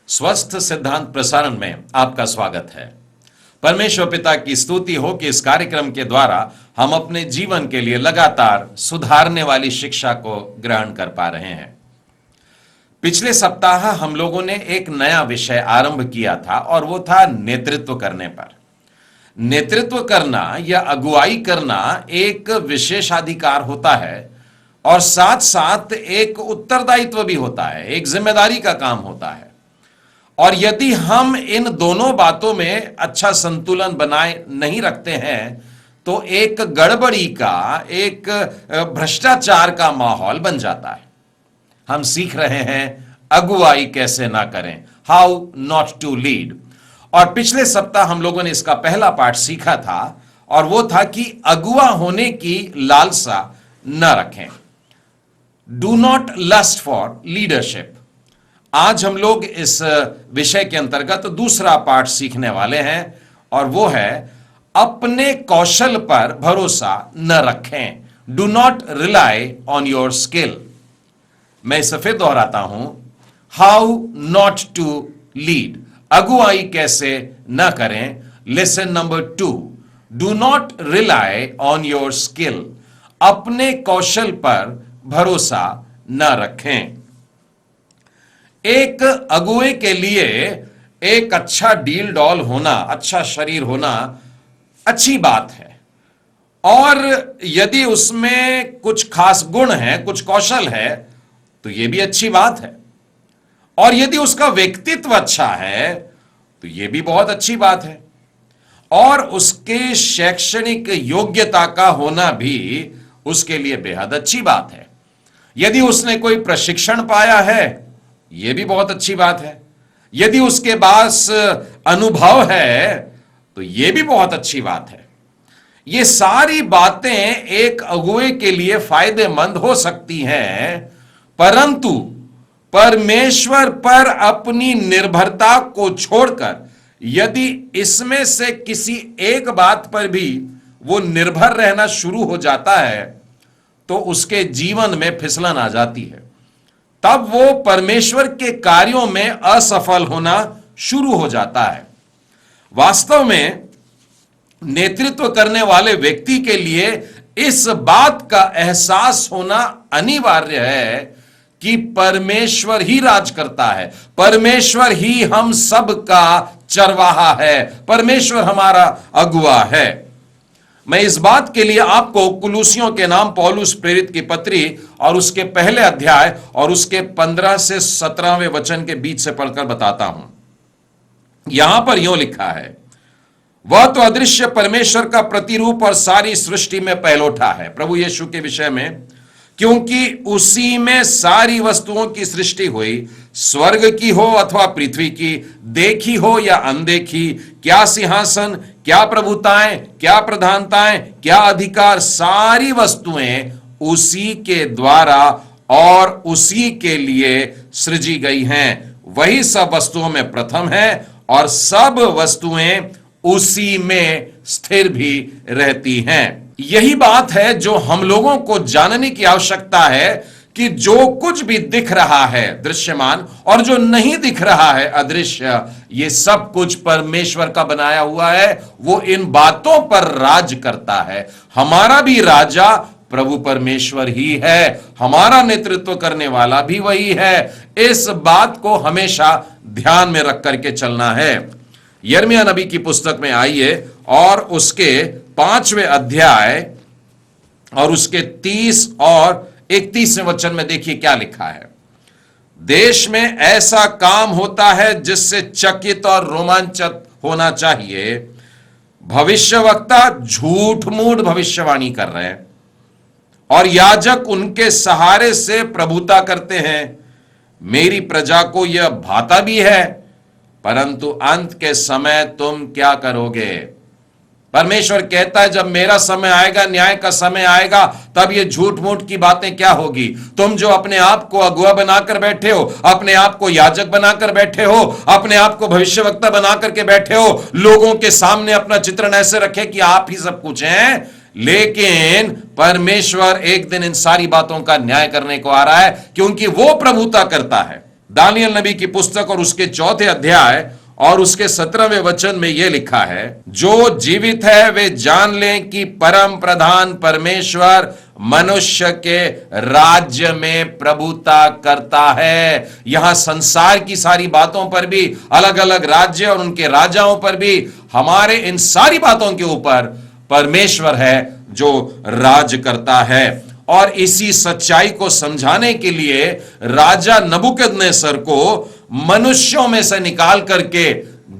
स्वस्थ सिद्धांत प्रसारण में आपका स्वागत है। परमेश्वर पिता की स्तुति हो कि इस कार्यक्रम के द्वारा हम अपने जीवन के लिए लगातार सुधारने वाली शिक्षा को ग्रहण कर पा रहे हैं। पिछले सप्ताह हम लोगों ने एक नया विषय आरंभ किया था और वो था नेतृत्व करने पर। नेतृत्व करना या अगुवाई करना एक विशेषाधिकार होता है और साथ साथ एक उत्तरदायित्व भी होता है, एक जिम्मेदारी का काम होता है। और यदि हम इन दोनों बातों में अच्छा संतुलन बनाए नहीं रखते हैं तो एक गड़बड़ी का, एक भ्रष्टाचार का माहौल बन जाता है। हम सीख रहे हैं अगुवाई कैसे ना करें, हाउ नॉट टू लीड। और पिछले सप्ताह हम लोगों ने इसका पहला पाठ सीखा था और वो था कि अगुवा होने की लालसा न रखें। Do not lust for leadership. आज हम लोग इस विषय के अंतर्गत दूसरा पाठ सीखने वाले हैं और वो है अपने कौशल पर भरोसा न रखें। Do not rely on your skill. मैं इसे फिर दोहराता हूं, हाउ नॉट टू लीड, अगुवाई कैसे न करें। Lesson number 2, do not rely on your skill, अपने कौशल पर भरोसा न रखें। एक अगुवे के लिए एक अच्छा डील डॉल होना, अच्छा शरीर होना अच्छी बात है और यदि उसमें कुछ खास गुण है, कुछ कौशल है तो यह भी अच्छी बात है। और यदि उसका व्यक्तित्व अच्छा है तो यह भी बहुत अच्छी बात है। और उसके शैक्षणिक योग्यता का होना भी उसके लिए बेहद अच्छी बात है। यदि उसने कोई प्रशिक्षण पाया है यह भी बहुत अच्छी बात है। यदि उसके पास अनुभव है तो यह भी बहुत अच्छी बात है। ये सारी बातें एक अगुवे के लिए फायदेमंद हो सकती हैं, परंतु परमेश्वर पर अपनी निर्भरता को छोड़कर यदि इसमें से किसी एक बात पर भी वो निर्भर रहना शुरू हो जाता है तो उसके जीवन में फिसलन आ जाती है। तब वो परमेश्वर के कार्यों में असफल होना शुरू हो जाता है। वास्तव में नेतृत्व करने वाले व्यक्ति के लिए इस बात का एहसास होना अनिवार्य है कि परमेश्वर ही राज करता है, परमेश्वर ही हम सब का चरवाहा है, परमेश्वर हमारा अगुवा है। मैं इस बात के लिए आपको कुलूसियों के नाम पौलुस प्रेरित की पत्री और उसके पहले अध्याय और उसके 15 से 17वें वचन के बीच से पढ़कर बताता हूं। यहां पर यूं लिखा है, वह तो अदृश्य परमेश्वर का प्रतिरूप और सारी सृष्टि में पहलोठा है, प्रभु यीशु के विषय में, क्योंकि उसी में सारी वस्तुओं की सृष्टि हुई, स्वर्ग की हो अथवा पृथ्वी की, देखी हो या अनदेखी, क्या सिंहासन, क्या प्रभुताएं, क्या प्रधानताएं, क्या अधिकार, सारी वस्तुएं उसी के द्वारा और उसी के लिए सृजी गई हैं। वही सब वस्तुओं में प्रथम है और सब वस्तुएं उसी में स्थिर भी रहती हैं। यही बात है जो हम लोगों को जानने की आवश्यकता है कि जो कुछ भी दिख रहा है दृश्यमान और जो नहीं दिख रहा है अदृश्य, ये सब कुछ परमेश्वर का बनाया हुआ है। वो इन बातों पर राज करता है। हमारा भी राजा प्रभु परमेश्वर ही है, हमारा नेतृत्व करने वाला भी वही है। इस बात को हमेशा ध्यान में रख करके चलना है। यिर्मयाह नबी की पुस्तक में आइए और उसके 5वें अध्याय और उसके 30 और 31वें वचन में देखिए क्या लिखा है। देश में ऐसा काम होता है जिससे चकित और रोमांचित होना चाहिए। भविष्यवक्ता झूठ मूठ भविष्यवाणी कर रहे हैं और याजक उनके सहारे से प्रभुता करते हैं। मेरी प्रजा को यह भाता भी है, परंतु अंत के समय तुम क्या करोगे? परमेश्वर कहता है जब मेरा समय आएगा, न्याय का समय आएगा, तब ये झूठ मूठ की बातें क्या होगी। तुम जो अपने आप को अगुवा बनाकर बैठे हो, अपने आप को याजक बनाकर बैठे हो, अपने आप को भविष्यवक्ता बना करके बैठे हो, लोगों के सामने अपना चित्रण ऐसे रखे कि आप ही सब कुछ हैं, लेकिन परमेश्वर एक दिन इन सारी बातों का न्याय करने को आ रहा है, क्योंकि वो प्रभुता करता है। दानियल नबी की पुस्तक और उसके 4 अध्याय और उसके 17वें वचन में यह लिखा है, जो जीवित है वे जान लें कि परम प्रधान परमेश्वर मनुष्य के राज्य में प्रभुता करता है। यहां संसार की सारी बातों पर भी, अलग अलग राज्य और उनके राजाओं पर भी, हमारे इन सारी बातों के ऊपर परमेश्वर है जो राज करता है। और इसी सच्चाई को समझाने के लिए राजा नबूकदनेस्सर को मनुष्यों में से निकाल करके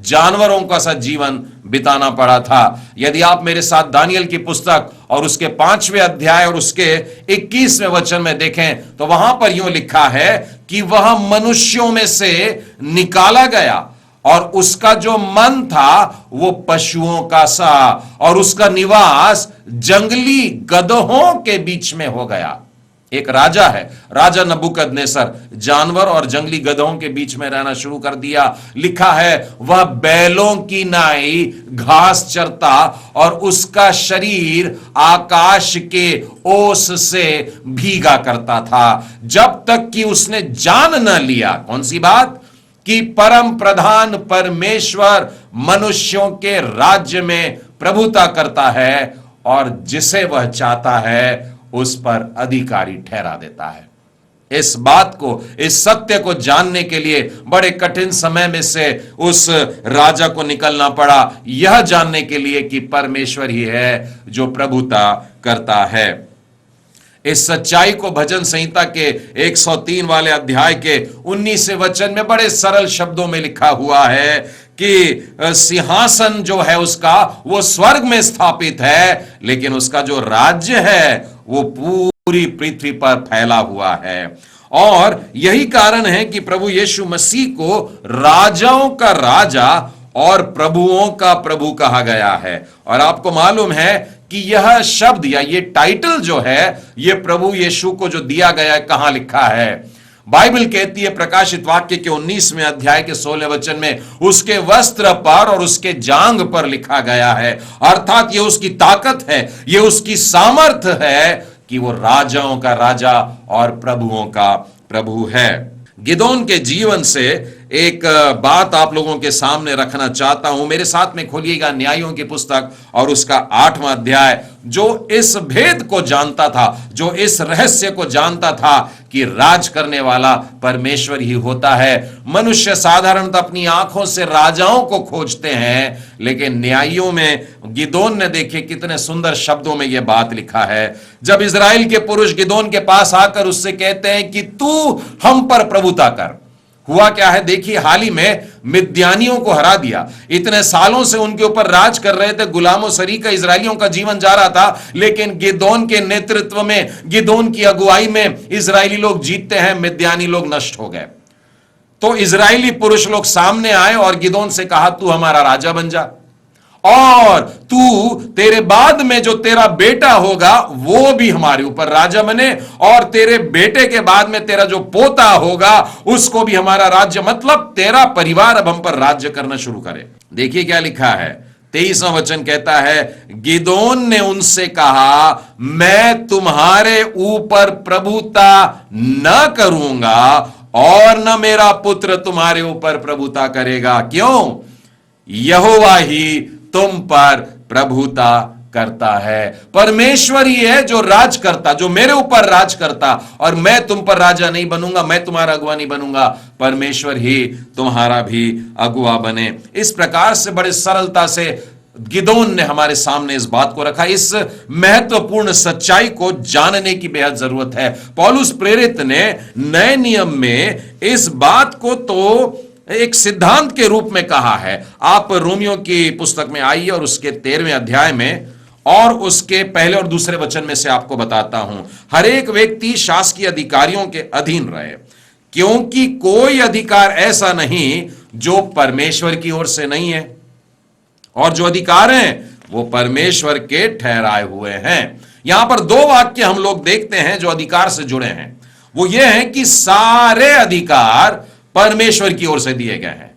जानवरों का सा जीवन बिताना पड़ा था। यदि आप मेरे साथ दानियल की पुस्तक और उसके 5वें अध्याय और उसके 21वें वचन में देखें तो वहां पर यूं लिखा है कि वह मनुष्यों में से निकाला गया और उसका जो मन था वो पशुओं का सा और उसका निवास जंगली गदहों के बीच में हो गया। एक राजा है, राजा नबूकदनेस्सर, जानवर और जंगली गधों के बीच में रहना शुरू कर दिया। लिखा है वह बैलों की नाई घास चरता और उसका शरीर आकाश के ओस से भीगा करता था, जब तक कि उसने जान न लिया। कौन सी बात? कि परम प्रधान परमेश्वर मनुष्यों के राज्य में प्रभुता करता है और जिसे वह चाहता है उस पर अधिकारी ठहरा देता है। इस बात को, इस सत्य को जानने के लिए बड़े कठिन समय में से उस राजा को निकलना पड़ा, यह जानने के लिए कि परमेश्वर ही है जो प्रभुता करता है। इस सच्चाई को भजन संहिता के 103 वाले अध्याय के 19वें वचन में बड़े सरल शब्दों में लिखा हुआ है कि सिंहासन जो है उसका वो स्वर्ग में स्थापित है, लेकिन उसका जो राज्य है वो पूरी पृथ्वी पर फैला हुआ है। और यही कारण है कि प्रभु यीशु मसीह को राजाओं का राजा और प्रभुओं का प्रभु कहा गया है। और आपको मालूम है कि यह शब्द या ये टाइटल जो है ये प्रभु यीशु को जो दिया गया है, कहां लिखा है? बाइबल कहती है प्रकाशित वाक्य के 19वें अध्याय के 16वें वचन में, उसके वस्त्र पर और उसके जांघ पर लिखा गया है। अर्थात ये उसकी ताकत है, ये उसकी सामर्थ है कि वो राजाओं का राजा और प्रभुओं का प्रभु है। गिदोन के जीवन से एक बात आप लोगों के सामने रखना चाहता हूं। मेरे साथ में खोलिएगा न्यायों की पुस्तक और उसका 8वां अध्याय। जो इस भेद को जानता था, जो इस रहस्य को जानता था कि राज करने वाला परमेश्वर ही होता है। मनुष्य साधारणतः अपनी आंखों से राजाओं को खोजते हैं, लेकिन न्यायों में गिदोन ने देखे कितने सुंदर शब्दों में यह बात लिखा है। जब इजराइल के पुरुष गिदोन के पास आकर उससे कहते हैं कि तू हम पर प्रभुता कर। हुआ क्या है देखिए, हाल ही में मिद्यानियों को हरा दिया। इतने सालों से उनके ऊपर राज कर रहे थे, गुलामों सरी का इजराइलियों का जीवन जा रहा था, लेकिन गिदोन के नेतृत्व में, गिदोन की अगुवाई में इजरायली लोग जीतते हैं, मिद्यानी लोग नष्ट हो गए। तो इजरायली पुरुष लोग सामने आए और गिदोन से कहा तू हमारा राजा बन जा और तू, तेरे बाद में जो तेरा बेटा होगा वो भी हमारे ऊपर राजा बने और तेरे बेटे के बाद में तेरा जो पोता होगा उसको भी हमारा राज्य, मतलब तेरा परिवार अब हम पर राज्य करना शुरू करे। देखिए क्या लिखा है, 23वां वचन कहता है, गिदोन ने उनसे कहा मैं तुम्हारे ऊपर प्रभुता न करूंगा और न मेरा पुत्र तुम्हारे ऊपर प्रभुता करेगा। क्यों? यहोवा ही तुम पर प्रभुता करता है। परमेश्वर ही है जो राज करता, जो मेरे ऊपर राज करता, और मैं तुम पर राजा नहीं बनूंगा, मैं तुम्हारा अगुआ नहीं बनूंगा, परमेश्वर ही तुम्हारा भी अगुआ बने। इस प्रकार से बड़े सरलता से गिदोन ने हमारे सामने इस बात को रखा। इस महत्वपूर्ण सच्चाई को जानने की बेहद जरूरत है। पौलुस प्रेरित ने नए नियम में इस बात को तो एक सिद्धांत के रूप में कहा है। आप रोमियो की पुस्तक में आइए और उसके 13वें अध्याय में और उसके पहले और दूसरे वचन में से आपको बताता हूं, हर एक व्यक्ति शासकीय अधिकारियों के अधीन रहे, क्योंकि कोई अधिकार ऐसा नहीं जो परमेश्वर की ओर से नहीं है, और जो अधिकार हैं वो परमेश्वर के ठहराए हुए हैं। यहां पर 2 वाक्य हम लोग देखते हैं जो अधिकार से जुड़े हैं। वो ये है कि सारे अधिकार परमेश्वर की ओर से दिए गए हैं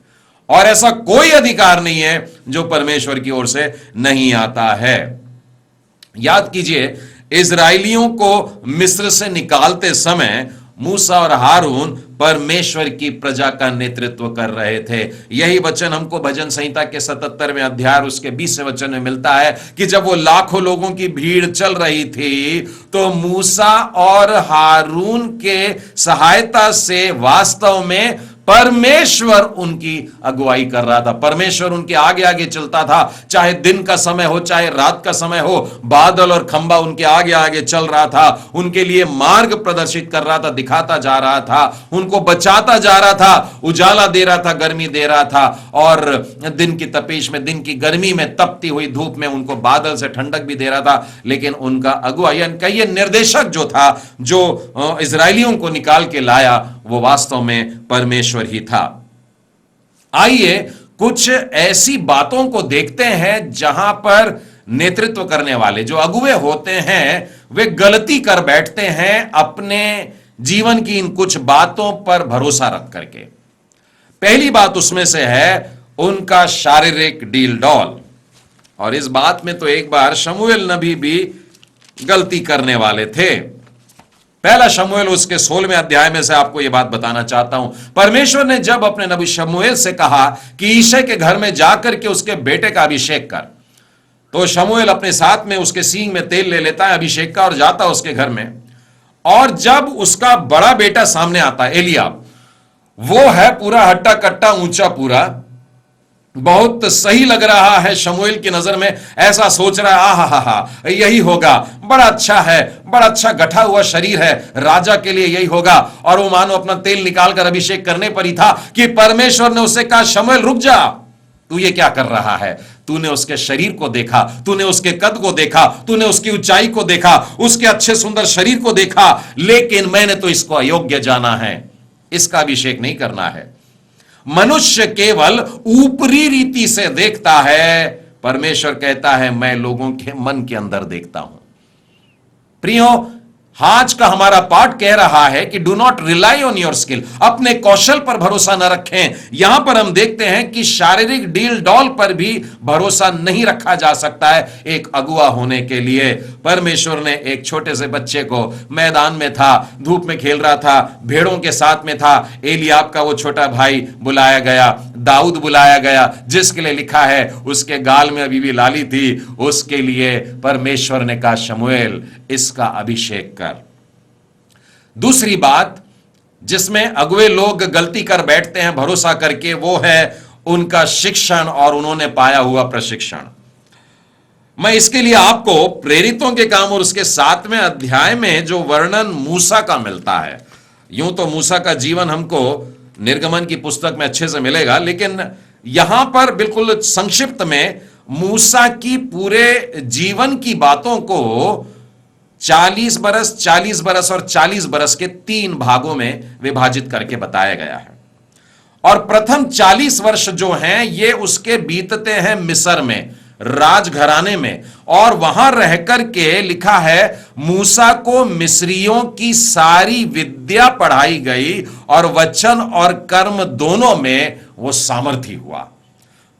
और ऐसा कोई अधिकार नहीं है जो परमेश्वर की ओर से नहीं आता है। याद कीजिए, इजराइलियों को मिस्र से निकालते समय मूसा और हारून परमेश्वर की प्रजा का नेतृत्व कर रहे थे। यही वचन हमको भजन संहिता के 77वें अध्याय उसके 20वें वचन में मिलता है कि जब वो लाखों लोगों की भीड़ चल रही थी तो मूसा और हारून के सहायता से वास्तव में परमेश्वर उनकी अगुवाई कर रहा था। परमेश्वर उनके आगे आगे चलता था, चाहे दिन का समय हो चाहे रात का समय हो, बादल और खंबा उनके आगे आगे चल रहा था, उनके लिए मार्ग प्रदर्शित कर रहा था, दिखाता जा रहा था, उनको बचाता जा रहा था, उजाला दे रहा था, गर्मी दे रहा था, और दिन की तपिश में, दिन की गर्मी में, तपती हुई धूप में उनको बादल से ठंडक भी दे रहा था। लेकिन उनका अगुवा यानी ये निर्देशक जो था, जो इजरायलियों को निकाल के लाया, वो वास्तव में परमेश्वर ही था। आइए कुछ ऐसी बातों को देखते हैं जहां पर नेतृत्व करने वाले जो अगुवे होते हैं वे गलती कर बैठते हैं अपने जीवन की इन कुछ बातों पर भरोसा रख करके। पहली बात उसमें से है उनका शारीरिक डील डॉल, और इस बात में तो एक बार शमूएल नबी भी गलती करने वाले थे। पहला शमूएल उसके 16वें अध्याय में से आपको यह बात बताना चाहता हूं। परमेश्वर ने जब अपने नबी शमूएल से कहा कि यिशै के घर में जाकर के उसके बेटे का अभिषेक कर, तो शमूएल अपने साथ में उसके सींग में तेल ले लेता है अभिषेक का और जाता है उसके घर में। और जब उसका बड़ा बेटा सामने आता है एलियाब, वो है पूरा हट्टा कट्टा ऊंचा, पूरा बहुत सही लग रहा है शमूएल की नजर में, ऐसा सोच रहा है आहा यही होगा, बड़ा अच्छा है, बड़ा अच्छा गठा हुआ शरीर है, राजा के लिए यही होगा। और वो मानो अपना तेल निकालकर अभिषेक करने पर ही था कि परमेश्वर ने उससे कहा शमूएल रुक जा, तू ये क्या कर रहा है? तूने उसके शरीर को देखा, तूने उसके कद को देखा, तूने उसकी ऊंचाई को देखा, उसके अच्छे सुंदर शरीर को देखा, लेकिन मैंने तो इसको अयोग्य जाना है, इसका अभिषेक नहीं करना है। मनुष्य केवल ऊपरी रीति से देखता है, परमेश्वर कहता है मैं लोगों के मन के अंदर देखता हूं। प्रियो, आज का हमारा पाठ कह रहा है कि do not rely on your skill, अपने कौशल पर भरोसा न रखें। यहां पर हम देखते हैं कि शारीरिक डील डॉल पर भी भरोसा नहीं रखा जा सकता है एक अगुआ होने के लिए। परमेश्वर ने एक छोटे से बच्चे को, मैदान में था, धूप में खेल रहा था, भेड़ों के साथ में था, एलियाब का वो छोटा भाई बुलाया गया, दाऊद बुलाया गया, जिसके लिए लिखा है उसके गाल में अभी भी लाली थी, उसके लिए परमेश्वर ने कहा शमूएल इसका अभिषेक कर। दूसरी बात जिसमें अगुवे लोग गलती कर बैठते हैं भरोसा करके, वो है उनका शिक्षण और उन्होंने पाया हुआ प्रशिक्षण। मैं इसके लिए आपको प्रेरितों के काम और उसके 7वें अध्याय में जो वर्णन मूसा का मिलता है, यूं तो मूसा का जीवन हमको निर्गमन की पुस्तक में अच्छे से मिलेगा, लेकिन यहां पर बिल्कुल संक्षिप्त में मूसा की पूरे जीवन की बातों को 40 बरस, 40 बरस और 40 बरस के 3 भागों में विभाजित करके बताया गया है। और प्रथम 40 वर्ष जो हैं ये उसके बीतते हैं मिस्र में, राजघराने में, और वहां रहकर के लिखा है मूसा को मिस्रियों की सारी विद्या पढ़ाई गई और वचन और कर्म दोनों में वो सामर्थी हुआ।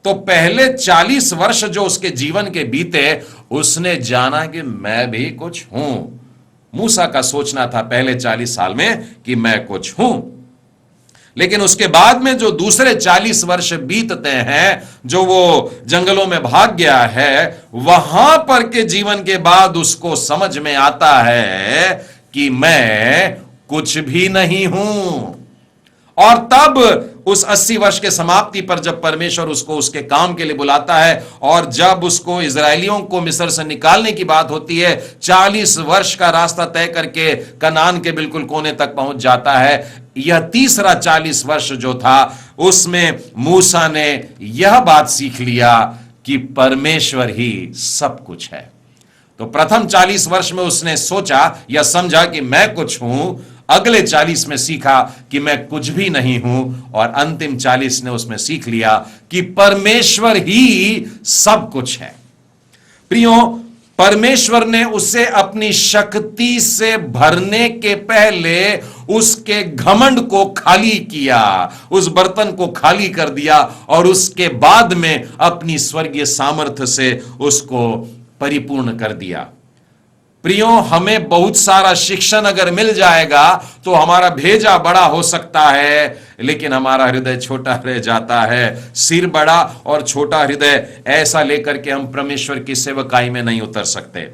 तो पहले 40 वर्ष जो उसके जीवन के बीते, उसने जाना कि मैं भी कुछ हूं। मूसा का सोचना था पहले 40 साल में कि मैं कुछ हूं, लेकिन उसके बाद में जो दूसरे 40 वर्ष बीतते हैं, जो वो जंगलों में भाग गया है, वहां पर के जीवन के बाद उसको समझ में आता है कि मैं कुछ भी नहीं हूं। और तब उस 80 वर्ष के समाप्ति पर जब परमेश्वर उसको उसके काम के लिए बुलाता है, और जब उसको इजरायलियों को मिस्र से निकालने की बात होती है, 40 वर्ष का रास्ता तय करके कनान के बिल्कुल कोने तक पहुंच जाता है। यह तीसरा 40 वर्ष जो था, उसमें मूसा ने यह बात सीख लिया कि परमेश्वर ही सब कुछ है। तो प्रथम 40 वर्ष में उसने सोचा या समझा कि मैं कुछ हूं, अगले 40 में सीखा कि मैं कुछ भी नहीं हूं, और अंतिम 40 ने उसमें सीख लिया कि परमेश्वर ही सब कुछ है। प्रियो, परमेश्वर ने उसे अपनी शक्ति से भरने के पहले उसके घमंड को खाली किया, उस बर्तन को खाली कर दिया, और उसके बाद में अपनी स्वर्गीय सामर्थ्य से उसको परिपूर्ण कर दिया। प्रियो, हमें बहुत सारा शिक्षण अगर मिल जाएगा तो हमारा भेजा बड़ा हो सकता है, लेकिन हमारा हृदय छोटा रह जाता है। सिर बड़ा और छोटा हृदय, ऐसा लेकर के हम परमेश्वर की सेवकाई में नहीं उतर सकते।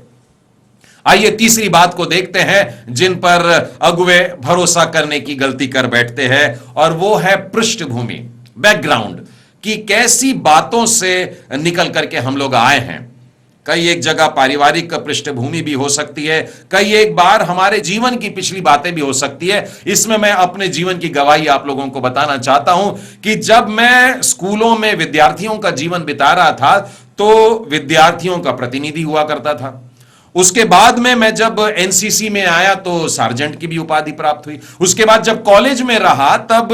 आइए तीसरी बात को देखते हैं जिन पर अगुवे भरोसा करने की गलती कर बैठते हैं, और वो है पृष्ठभूमि, बैकग्राउंड, कि कैसी बातों से निकल करके हम लोग आए हैं। कई एक जगह पारिवारिक पृष्ठभूमि भी हो सकती है, कई एक बार हमारे जीवन की पिछली बातें भी हो सकती है। इसमें मैं अपने जीवन की गवाही आप लोगों को बताना चाहता हूं कि जब मैं स्कूलों में विद्यार्थियों का जीवन बिता रहा था तो विद्यार्थियों का प्रतिनिधि हुआ करता था। उसके बाद में मैं जब एनसीसी में आया तो सार्जेंट की भी उपाधि प्राप्त हुई। उसके बाद जब कॉलेज में रहा तब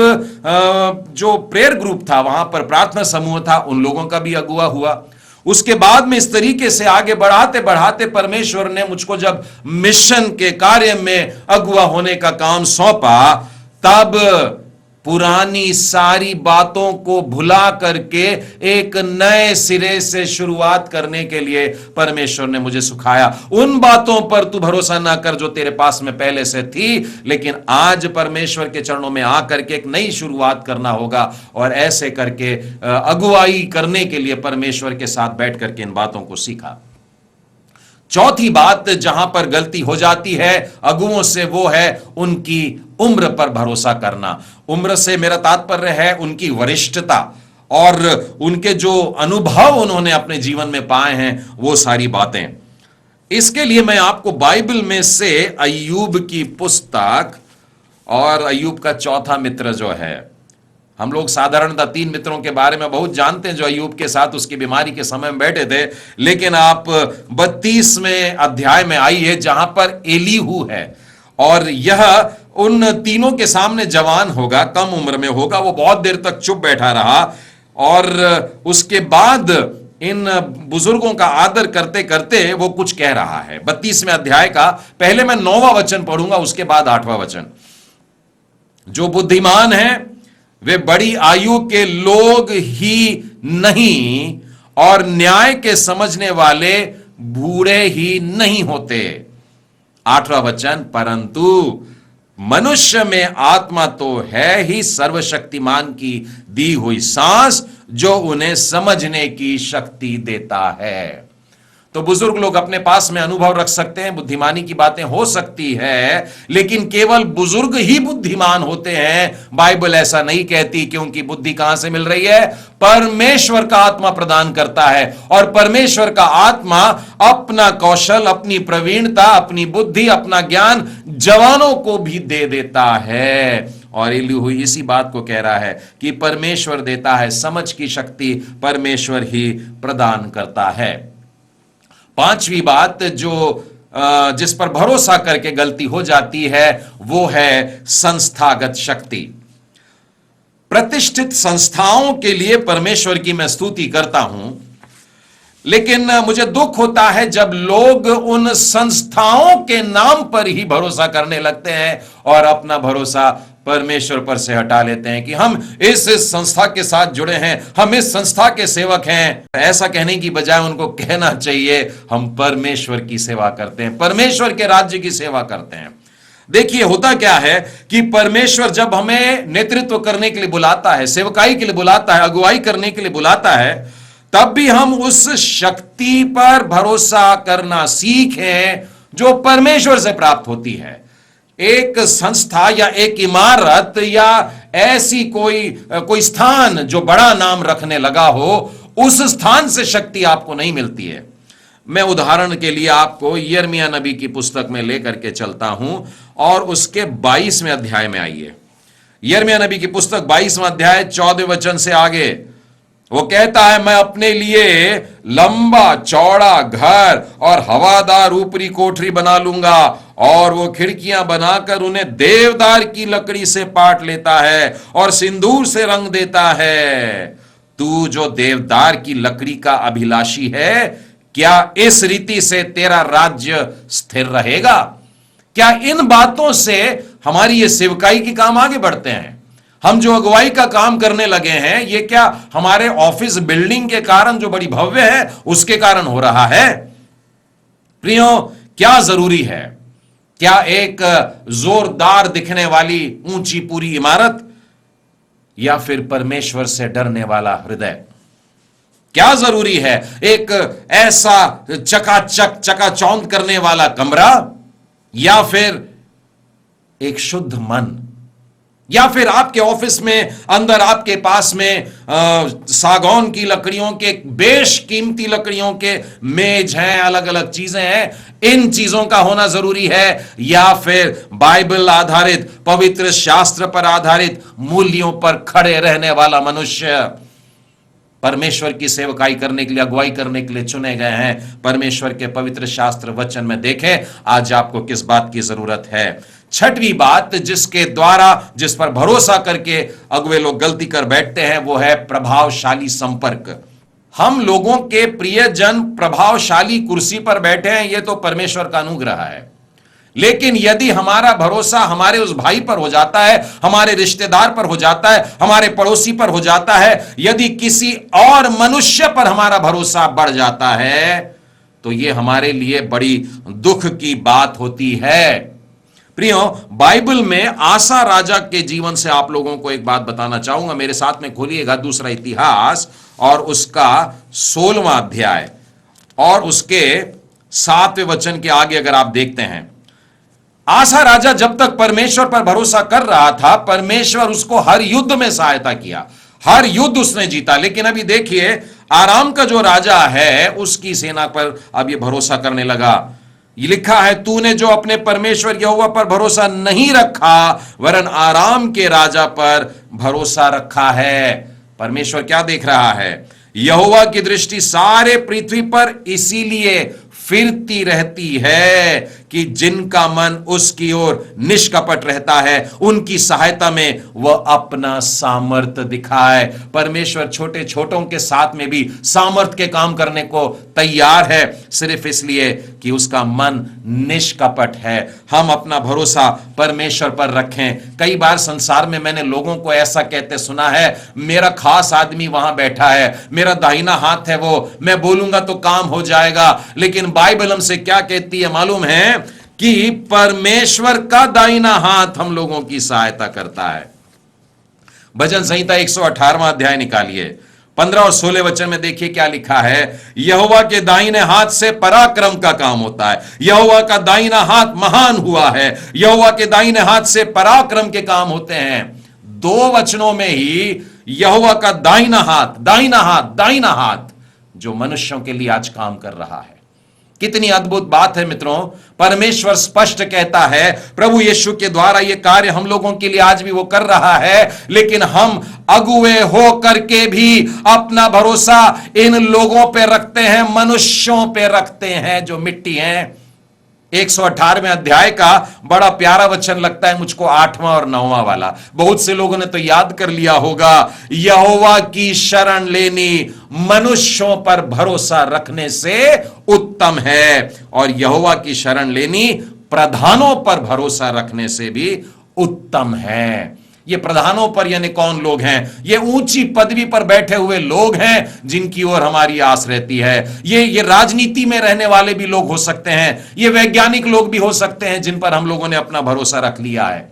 जो प्रेयर ग्रुप था, वहां पर प्रार्थना समूह था, उन लोगों का भी अगुवा हुआ। उसके बाद में इस तरीके से आगे बढ़ाते बढ़ाते परमेश्वर ने मुझको जब मिशन के कार्य में अगुवा होने का काम सौंपा, तब पुरानी सारी बातों को भुला करके एक नए सिरे से शुरुआत करने के लिए परमेश्वर ने मुझे सिखाया। उन बातों पर तू भरोसा ना कर जो तेरे पास में पहले से थी, लेकिन आज परमेश्वर के चरणों में आकर के एक नई शुरुआत करना होगा। और ऐसे करके अगुवाई करने के लिए परमेश्वर के साथ बैठ करके इन बातों को सीखा। चौथी बात जहां पर गलती हो जाती है अगुओं से, वो है उनकी उम्र पर भरोसा करना। उम्र से मेरा तात्पर्य है उनकी वरिष्ठता और उनके जो अनुभव उन्होंने अपने जीवन में पाए हैं, वो सारी बातें। इसके लिए मैं आपको बाइबल में से अय्यूब की पुस्तक और अय्यूब का चौथा मित्र जो है, हम लोग साधारणतः 3 मित्रों के बारे में बहुत जानते हैं जो अय्यूब के साथ उसकी बीमारी के समय में बैठे थे, लेकिन आप 32वें अध्याय में आइए जहां पर एलीहू है, और यह उन तीनों के सामने जवान होगा, कम उम्र में होगा। वो बहुत देर तक चुप बैठा रहा और उसके बाद इन बुजुर्गों का आदर करते करते वो कुछ कह रहा है। 32वें अध्याय का पहले मैं 9वां वचन पढ़ूंगा, उसके बाद 8वां वचन। जो बुद्धिमान है वे बड़ी आयु के लोग ही नहीं, और न्याय के समझने वाले बूढ़े ही नहीं होते। 8वां वचन, परंतु मनुष्य में आत्मा तो है ही सर्वशक्तिमान की दी हुई सांस, जो उन्हें समझने की शक्ति देता है। तो बुजुर्ग लोग अपने पास में अनुभव रख सकते हैं, बुद्धिमानी की बातें हो सकती है, लेकिन केवल बुजुर्ग ही बुद्धिमान होते हैं, बाइबल ऐसा नहीं कहती। क्योंकि बुद्धि कहां से मिल रही है? परमेश्वर का आत्मा प्रदान करता है, और परमेश्वर का आत्मा अपना कौशल, अपनी प्रवीणता, अपनी बुद्धि, अपना ज्ञान जवानों को भी दे देता है। और एलीहू इसी बात को कह रहा है कि परमेश्वर देता है समझ की शक्ति, परमेश्वर ही प्रदान करता है। 5वीं बात जो जिस पर भरोसा करके गलती हो जाती है, वो है संस्थागत शक्ति। प्रतिष्ठित संस्थाओं के लिए परमेश्वर की मैं स्तुति करता हूं, लेकिन मुझे दुख होता है जब लोग उन संस्थाओं के नाम पर ही भरोसा करने लगते हैं और अपना भरोसा परमेश्वर पर से हटा लेते हैं कि हम इस संस्था के साथ जुड़े हैं, हम इस संस्था के सेवक हैं। ऐसा कहने की बजाय उनको कहना चाहिए हम परमेश्वर की सेवा करते हैं, परमेश्वर के राज्य की सेवा करते हैं। देखिए होता क्या है कि परमेश्वर जब हमें नेतृत्व करने के लिए बुलाता है, सेवकाई के लिए बुलाता है, अगुवाई करने के लिए बुलाता है, तब भी हम उस शक्ति पर भरोसा करना सीखें जो परमेश्वर से प्राप्त होती है। एक संस्था या एक इमारत या ऐसी कोई स्थान जो बड़ा नाम रखने लगा हो, उस स्थान से शक्ति आपको नहीं मिलती है। मैं उदाहरण के लिए आपको यिर्मयाह नबी की पुस्तक में लेकर के चलता हूं और उसके 22वें अध्याय में आइए। यिर्मयाह नबी की पुस्तक 22वां अध्याय 14वें वचन से आगे वो कहता है, मैं अपने लिए लंबा चौड़ा घर और हवादार ऊपरी कोठरी बना लूंगा, और वो खिड़कियां बनाकर उन्हें देवदार की लकड़ी से पाट लेता है और सिंदूर से रंग देता है। तू जो देवदार की लकड़ी का अभिलाषी है, क्या इस रीति से तेरा राज्य स्थिर रहेगा? क्या इन बातों से हमारी ये सेवकाई के काम आगे बढ़ते हैं? हम जो अगुवाई का काम करने लगे हैं, ये क्या हमारे ऑफिस बिल्डिंग के कारण जो बड़ी भव्य है उसके कारण हो रहा है? प्रियो, क्या जरूरी है? क्या एक जोरदार दिखने वाली ऊंची पूरी इमारत, या फिर परमेश्वर से डरने वाला हृदय? क्या जरूरी है? एक ऐसा चकाचक चकाचौंध करने वाला कमरा, या फिर एक शुद्ध मन? या फिर आपके ऑफिस में अंदर आपके पास में सागौन की लकड़ियों के, बेशकीमती लकड़ियों के मेज हैं, अलग अलग चीजें हैं, इन चीजों का होना जरूरी है? या फिर बाइबल आधारित, पवित्र शास्त्र पर आधारित, मूल्यों पर खड़े रहने वाला मनुष्य परमेश्वर की सेवकाई करने के लिए, अगुवाई करने के लिए चुने गए हैं? परमेश्वर के पवित्र शास्त्र वचन में देखें आज आपको किस बात की जरूरत है। छठवीं बात जिसके द्वारा, जिस पर भरोसा करके अगुवे लोग गलती कर बैठते हैं, वो है प्रभावशाली संपर्क। हम लोगों के प्रियजन प्रभावशाली कुर्सी पर बैठे हैं, यह तो परमेश्वर का अनुग्रह है। लेकिन यदि हमारा भरोसा हमारे उस भाई पर हो जाता है, हमारे रिश्तेदार पर हो जाता है, हमारे पड़ोसी पर हो जाता है, यदि किसी और मनुष्य पर हमारा भरोसा बढ़ जाता है, तो यह हमारे लिए बड़ी दुख की बात होती है। प्रियो, बाइबल में आसा राजा के जीवन से आप लोगों को एक बात बताना चाहूंगा। मेरे साथ में खोलिएगा दूसरा इतिहास और उसका 16वां अध्याय और उसके 7वें वचन के आगे अगर आप देखते हैं, आसा राजा जब तक परमेश्वर पर भरोसा कर रहा था, परमेश्वर उसको हर युद्ध में सहायता किया, हर युद्ध उसने जीता। लेकिन अभी देखिए, आराम का जो राजा है उसकी सेना पर अब ये भरोसा करने लगा। ये लिखा है, तूने जो अपने परमेश्वर यहोवा पर भरोसा नहीं रखा, वरन आराम के राजा पर भरोसा रखा है। परमेश्वर क्या देख रहा है? यहोवा की दृष्टि सारे पृथ्वी पर इसीलिए फिरती रहती है कि जिनका मन उसकी ओर निष्कपट रहता है, उनकी सहायता में वह अपना सामर्थ्य दिखाए। परमेश्वर छोटे छोटों के साथ में भी सामर्थ्य के काम करने को तैयार है, सिर्फ इसलिए कि उसका मन निष्कपट है। हम अपना भरोसा परमेश्वर पर रखें। कई बार संसार में मैंने लोगों को ऐसा कहते सुना है, मेरा खास आदमी वहां बैठा है, मेरा दाहिना हाथ है वो, मैं बोलूंगा तो काम हो जाएगा। लेकिन बाइबल हमसे क्या कहती है मालूम है? कि परमेश्वर का दाहिना हाथ हम लोगों की सहायता करता है। भजन संहिता 118वां अध्याय निकालिए, 15 और 16 वचन में देखिए क्या लिखा है। यहोवा के दाहिने हाथ से पराक्रम का काम होता है, यहोवा का दाहिना हाथ महान हुआ है, यहोवा के दाहिने हाथ से पराक्रम के काम होते हैं। 2 वचनों में ही यहोवा का दाहिना हाथ, दाहिना हाथ, दाहिना हाथ जो मनुष्यों के लिए आज काम कर रहा है। कितनी अद्भुत बात है मित्रों। परमेश्वर स्पष्ट कहता है, प्रभु यीशु के द्वारा यह कार्य हम लोगों के लिए आज भी वो कर रहा है। लेकिन हम अगुवे हो करके भी अपना भरोसा इन लोगों पे रखते हैं, मनुष्यों पे रखते हैं जो मिट्टी हैं। 118वें अध्याय का बड़ा प्यारा वचन लगता है मुझको, 8वां और 9वां वाला। बहुत से लोगों ने तो याद कर लिया होगा, यहोवा की शरण लेनी मनुष्यों पर भरोसा रखने से उत्तम है, और यहोवा की शरण लेनी प्रधानों पर भरोसा रखने से भी उत्तम है। ये प्रधानों पर यानी कौन लोग हैं? ये ऊंची पदवी पर बैठे हुए लोग हैं जिनकी ओर हमारी आस रहती है। ये राजनीति में रहने वाले भी लोग हो सकते हैं, ये वैज्ञानिक लोग भी हो सकते हैं जिन पर हम लोगों ने अपना भरोसा रख लिया है।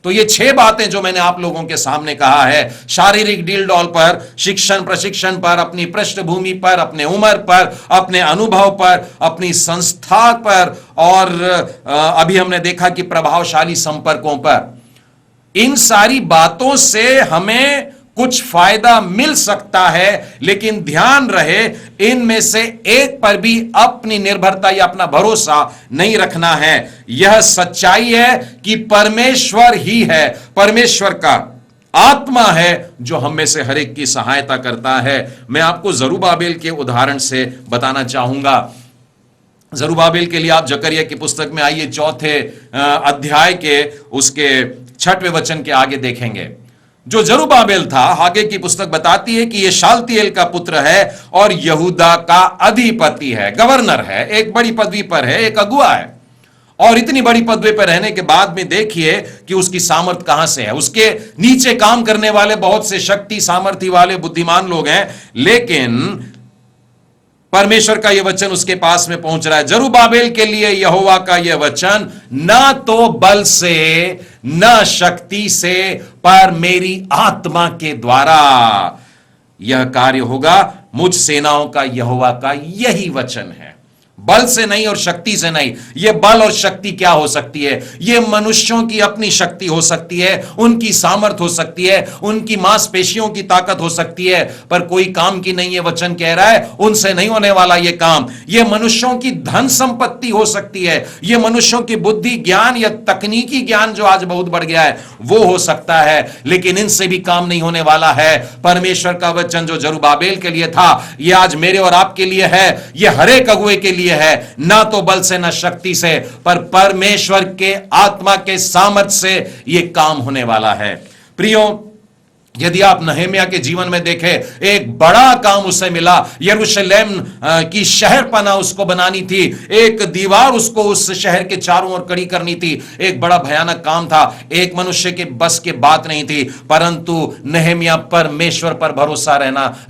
तो ये 6 बातें जो मैंने आप लोगों के सामने कहा है, शारीरिक डील डॉल पर, शिक्षण प्रशिक्षण पर, अपनी पृष्ठभूमि पर, अपने उम्र पर, अपने अनुभव पर, अपनी संस्था पर, और अभी हमने देखा कि प्रभावशाली संपर्कों पर, इन सारी बातों से हमें कुछ फायदा मिल सकता है। लेकिन ध्यान रहे, इनमें से एक पर भी अपनी निर्भरता या अपना भरोसा नहीं रखना है। यह सच्चाई है कि परमेश्वर ही है, परमेश्वर का आत्मा है जो हम में से हर एक की सहायता करता है। मैं आपको जरूब्बाबेल के उदाहरण से बताना चाहूंगा। जरूब्बाबेल के लिए आप जकरिया की पुस्तक में आइए, 4थे अध्याय के उसके 6वें वचन के आगे देखेंगे। जो जरूब्बाबेल था, आगे की पुस्तक बताती है कि यह शालतिएल का पुत्र है और यहूदा का अधिपति है, गवर्नर है, एक बड़ी पदवी पर है, एक अगुआ है। और इतनी बड़ी पदवी पर रहने के बाद में देखिए कि उसकी सामर्थ कहां से है। उसके नीचे काम करने वाले बहुत से शक्ति सामर्थ्य वाले बुद्धिमान लोग हैं, लेकिन परमेश्वर का यह वचन उसके पास में पहुंच रहा है। जरुब्बाबेल के लिए यहोवा का यह वचन, ना तो बल से न शक्ति से, पर मेरी आत्मा के द्वारा यह कार्य होगा। मुझ सेनाओं का यहोवा का यही वचन है। बल से नहीं और शक्ति से नहीं। यह बल और शक्ति क्या हो सकती है? यह मनुष्यों की अपनी शक्ति हो सकती है, उनकी सामर्थ हो सकती है, उनकी मांसपेशियों की ताकत हो सकती है, पर कोई काम की नहीं है। वचन कह रहा है उनसे नहीं होने वाला यह काम। यह मनुष्यों की धन संपत्ति हो सकती है, यह मनुष्यों की बुद्धि ज्ञान या तकनीकी ज्ञान जो आज बहुत बढ़ गया है वो हो सकता है, लेकिन इनसे भी काम नहीं होने वाला है। परमेश्वर का वचन जो जरुब्बाबेल के लिए था, यह आज मेरे और आपके लिए है, यह हर एक अगुए के लिए है। ना तो बल से ना शक्ति से, पर परमेश्वर के आत्मा के सामर्थ से यह काम होने वाला है। प्रियो, यदि आप नहम्याह के जीवन में देखें, एक बड़ा काम उसे मिला। यरूशलेम की शहरपना उसको बनानी थी, एक दीवार उसको उस शहर के चारों ओर खड़ी करनी थी। एक बड़ा भयानक काम था, एक मनुष्य के बस की बात नहीं थी, परंतु नहम्याह परमेश्वर पर भरोसा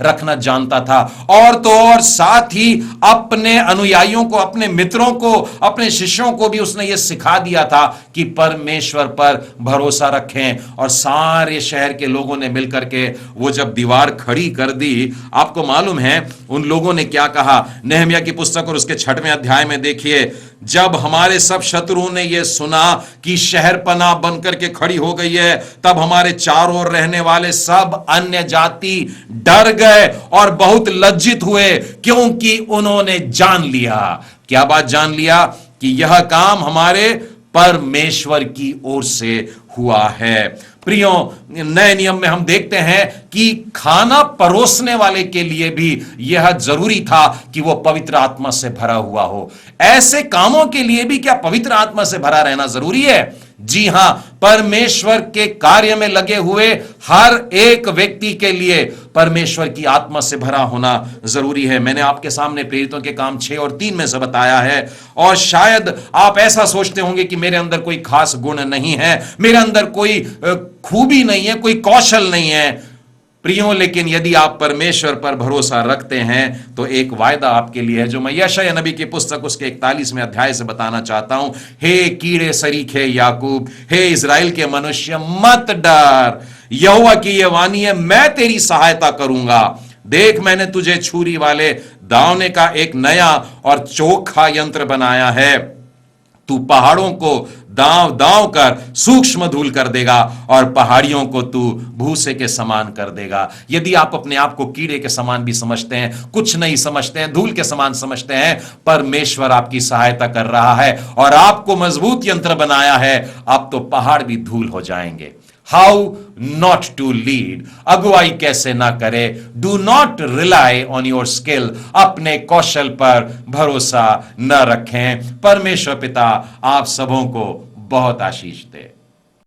रखना जानता था। और तो और साथ ही अपने अनुयायियों को, अपने मित्रों को, अपने शिष्यों को भी उसने यह सिखा दिया था कि परमेश्वर पर भरोसा रखें। और सारे शहर के लोगों ने मिलकर के वो जब दीवार खड़ी कर दी, आपको मालूम है उन लोगों ने क्या कहा? नहम्याह की पुस्तक और उसके 6वें अध्याय में देखिए, जब हमारे सब शत्रुओं ने यह सुना कि शहरपनाह बनकर के खड़ी हो गई है, तब हमारे चारों ओर रहने वाले सब अन्य जाति डर गए और बहुत लज्जित हुए, क्योंकि उन्होंने जान लिया। क्या बात जान लिया? कि यह काम हमारे परमेश्वर की ओर से हुआ है। प्रियो, नए नियम में हम देखते हैं कि खाना परोसने वाले के लिए भी यह जरूरी था कि वो पवित्र आत्मा से भरा हुआ हो। ऐसे कामों के लिए भी क्या पवित्र आत्मा से भरा रहना जरूरी है? जी हां, परमेश्वर के कार्य में लगे हुए हर एक व्यक्ति के लिए परमेश्वर की आत्मा से भरा होना जरूरी है। मैंने आपके सामने प्रेरितों के काम 6 और 3 में से बताया है। और शायद आप ऐसा सोचते होंगे कि मेरे अंदर कोई खास गुण नहीं है, मेरे अंदर कोई खूबी नहीं है, कोई कौशल नहीं है। प्रियो, लेकिन यदि आप परमेश्वर पर भरोसा रखते हैं तो एक वायदा आपके लिए है, जो मैं यशायाह नबी की पुस्तक उसके 41वें अध्याय से बताना चाहता हूं। हे कीड़े सरीखे याकूब, हे इज़राइल के मनुष्य, मत डर। यहोवा की यह वाणी है, मैं तेरी सहायता करूंगा। देख, मैंने तुझे छुरी वाले दावने का एक नया और चोखा यंत्र बनाया है। तू पहाड़ों को दांव दांव कर सूक्ष्म धूल कर देगा और पहाड़ियों को तू भूसे के समान कर देगा। यदि आप अपने आप को कीड़े के समान भी समझते हैं, कुछ नहीं समझते हैं, धूल के समान समझते हैं, परमेश्वर आपकी सहायता कर रहा है और आपको मजबूत यंत्र बनाया है। अब तो पहाड़ भी धूल हो जाएंगे। हाउ नॉट टू लीड, अगुवाई कैसे ना करे। Do not rely on your skill, अपने कौशल पर भरोसा न रखें। परमेश्वर पिता आप सबों को बहुत आशीष दे।